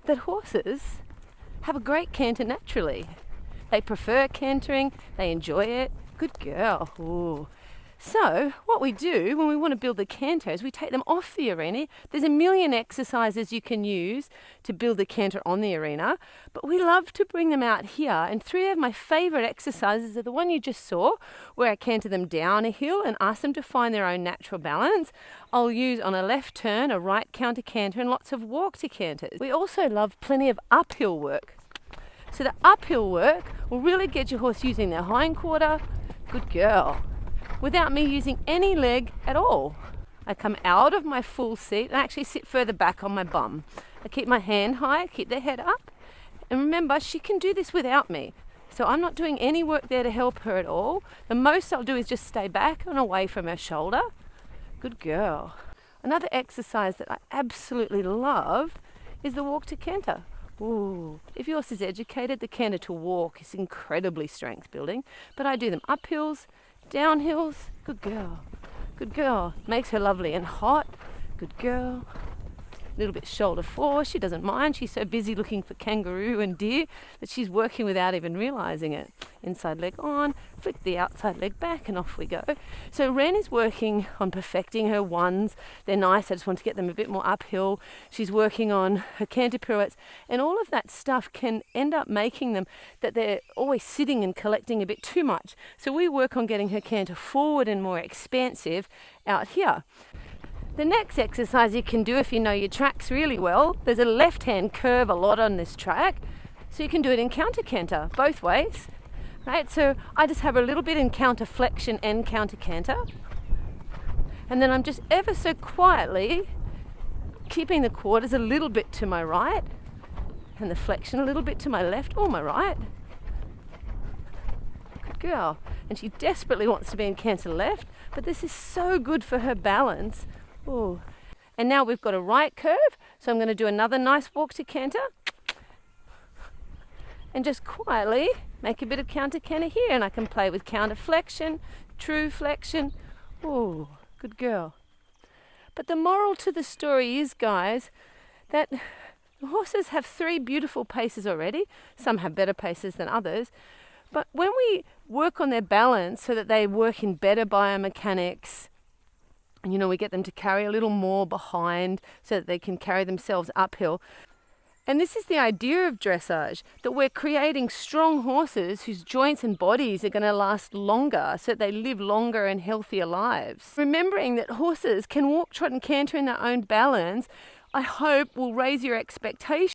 that horses have a great canter naturally. They prefer cantering, they enjoy it. Good girl. Ooh. So what we do when we want to build the canter is we take them off the arena. There's a million exercises you can use to build the canter on the arena, but we love to bring them out here. And 3 of my favorite exercises are the one you just saw, where I canter them down a hill and ask them to find their own natural balance. I'll use on a left turn, a right counter canter, and lots of walk to canters. We also love plenty of uphill work. So the uphill work will really get your horse using their hindquarter. Good girl. Without me using any leg at all. I come out of my full seat and actually sit further back on my bum. I keep my hand high, keep their head up. And remember, she can do this without me. So I'm not doing any work there to help her at all. The most I'll do is just stay back and away from her shoulder. Good girl. Another exercise that I absolutely love is the walk to canter. Ooh. If your horse is educated, the canter to walk is incredibly strength building. But I do them up hills, down hills. Good girl. Good girl. Makes her lovely and hot. Good girl. A little bit shoulder forward. She doesn't mind. She's so busy looking for kangaroo and deer that she's working without even realizing it. Inside leg on, flick the outside leg back, and off we go. So Ren is working on perfecting her ones. They're nice. I just want to get them a bit more uphill. She's working on her canter pirouettes, and all of that stuff can end up making them that they're always sitting and collecting a bit too much. So we work on getting her canter forward and more expansive out here. The next exercise you can do if you know your tracks really well, there's a left-hand curve a lot on this track, so you can do it in counter canter, both ways. Right, so I just have a little bit in counter flexion and counter canter, and then I'm just ever so quietly keeping the quarters a little bit to my right and the flexion a little bit to my left or my right. Good girl. And she desperately wants to be in canter left, but this is so good for her balance. Ooh. And now we've got a right curve, so I'm going to do another nice walk to canter and just quietly make a bit of counter canter here, and I can play with counter flexion, true flexion. Ooh, good girl. But the moral to the story is, guys, that horses have 3 beautiful paces already. Some have better paces than others. But when we work on their balance so that they work in better biomechanics, you know, we get them to carry a little more behind so that they can carry themselves uphill. And this is the idea of dressage, that we're creating strong horses whose joints and bodies are going to last longer so that they live longer and healthier lives. Remembering that horses can walk, trot and canter in their own balance, I hope will raise your expectations